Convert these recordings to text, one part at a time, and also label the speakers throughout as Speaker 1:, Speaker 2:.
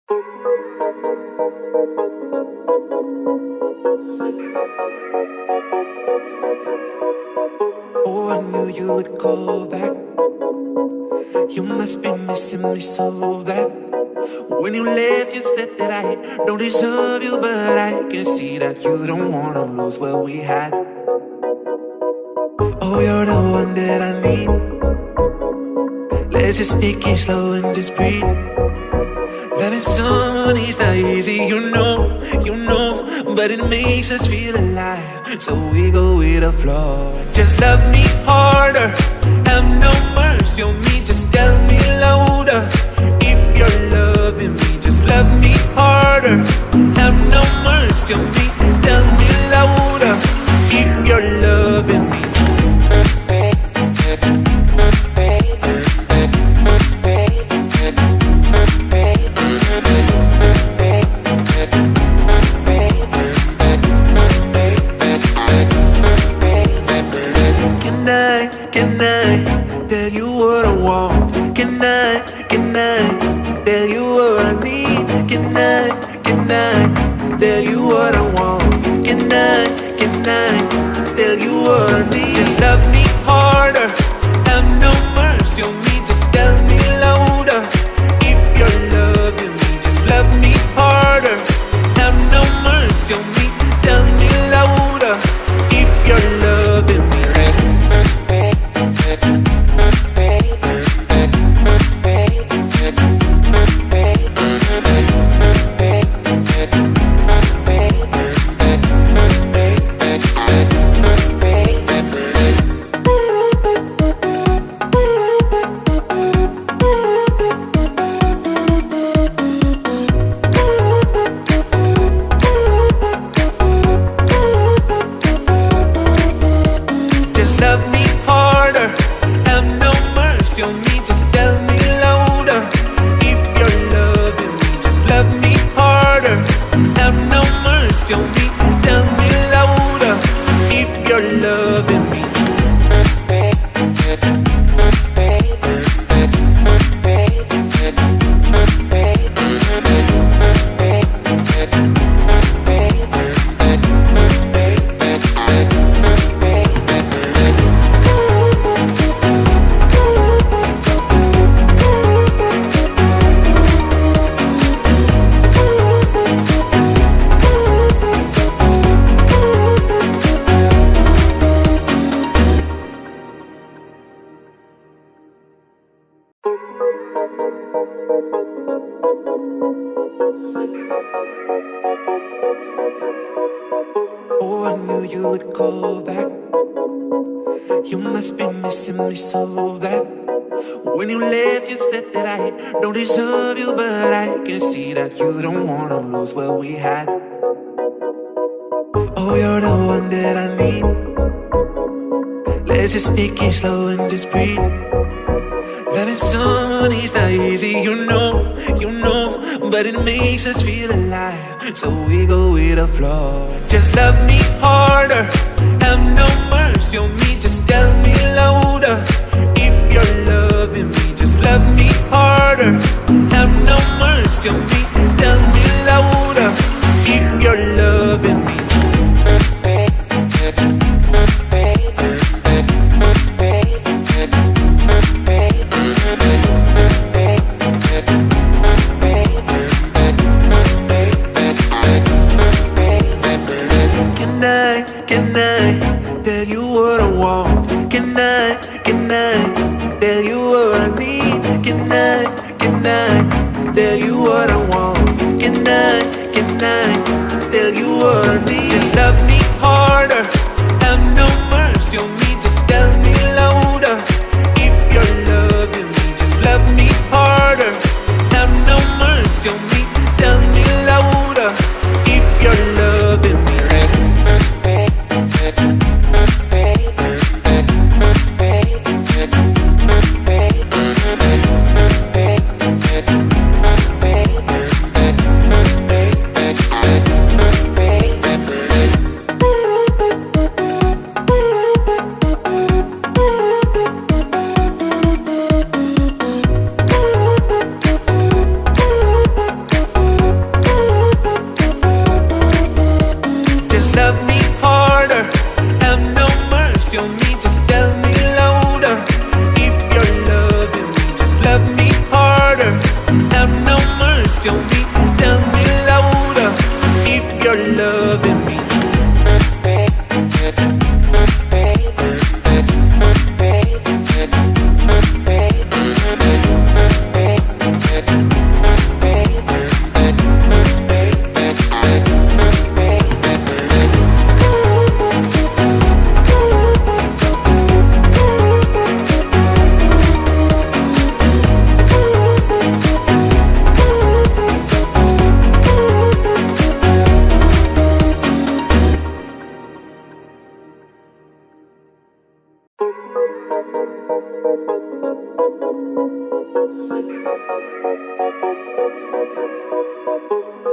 Speaker 1: Oh, I knew you would go back. You must be missing me so bad. When you left, you said that I don't deserve you, but I can see that you don't wanna lose what we had. Oh, you're the one that I need. Let's just take it slow and just breathe. Loving someone is not easy, you know, but it makes us feel alive, so we go with the flow. Just love me harder, have no mercy on me, just tell me louder. If you're loving me, just love me harder, have no mercy on me, tell me louder. If you're loving me. Can I tell you what I want? Can I tell you what I need? Can I tell you what I want? Can I tell you what I need? Just love me harder, have no mercy on me, just tell me louder. If you're loving me, just love me harder, have no mercy on me, tell me louder. If you're loving me. Oh, I knew you would go back. You must be missing me so bad. When you left, you said that I don't deserve you, but I can see that you don't wanna lose what we had. Oh, you're the one that I need. Let's just take it slow and just breathe. Loving someone is not easy, you know, but it makes us feel alive, so we go with the flow. Just love me harder, have no mercy on me, just tell me louder. If you're loving me, just love me harder, have no mercy on me, tell me louder. If you're loving me. Can I tell you what I want? Can I tell you what I need? Can I tell you what I want? Can I tell you what I need? Just love me harder, have no mercy on me, just tell me louder. If you're loving me, just love me harder, have no mercy on me, tell me louder. If you're loving me.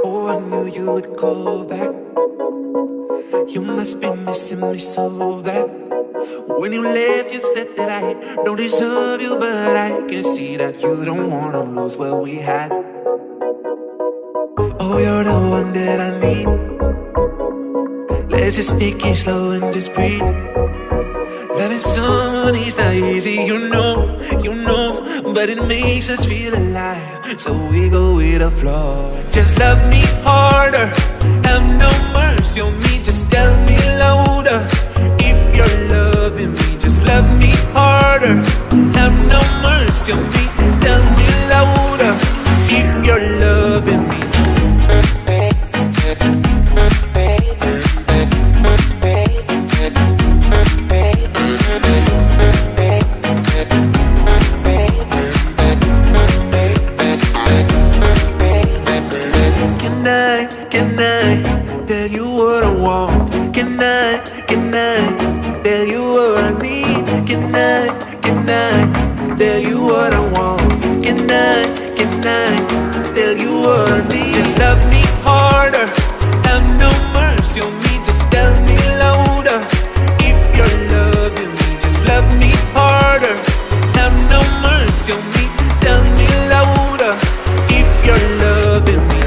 Speaker 1: Oh, I knew you would call back. You must be missing me so bad. When you left, you said that I don't deserve you, but I can see that you don't wanna lose what we had. Oh, you're the one that I need. Let's just sneak in slow and just breathe. Loving someone is not easy, you know, but it makes us feel alive, so we go with the flow. Just love me harder, have no mercy on me, just tell me louder. If you're loving me, just love me harder, have no mercy on me, tell me louder. If you're loving me. Can I tell you what I want? Can I tell you what I need? Can I tell you what I want? Can I tell you what I need? Just love me harder, have no mercy on me, just tell me louder. If you're loving me, just love me harder, have no mercy on me, tell me louder. If you're loving me.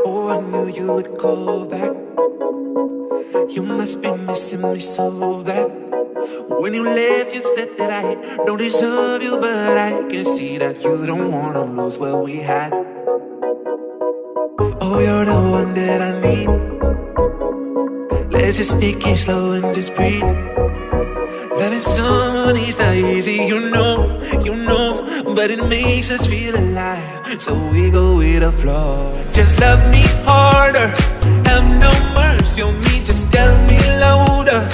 Speaker 1: Oh, I knew you would call back. You must be missing me so bad. When you left, you said that I don't deserve you, but I can see that you don't wanna lose what we had. Oh, you're the one that I need. Let's just sneak in slow and just breathe. Loving someone is not easy, you know, but it makes us feel alive, so we go with the flow. Just love me harder, have no mercy on me, just tell me louder.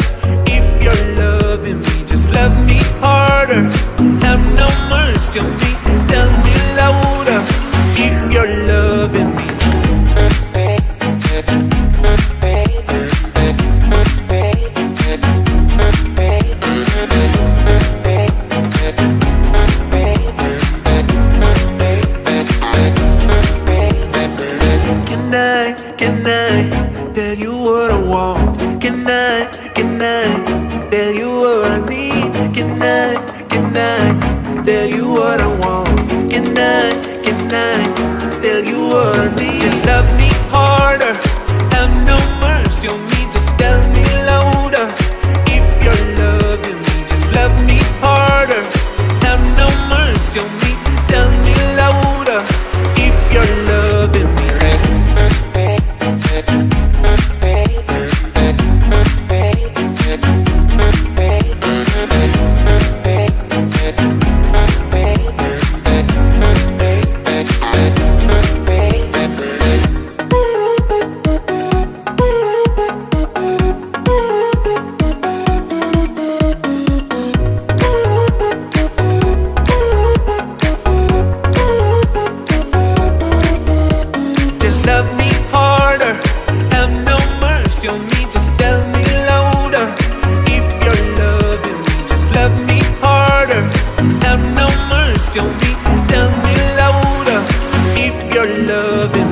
Speaker 1: If you're loving me, just love me harder, have no mercy on me, tell me louder. If you're loving me. Can I tell you what I want? Can I tell you what I need? Can I tell you what I want? Can I tell you what I need? Just love me harder, have no mercy on me, just tell me louder. If you're loving me, just love me harder, have no mercy on me, tell me louder. If you're loving me. your loving.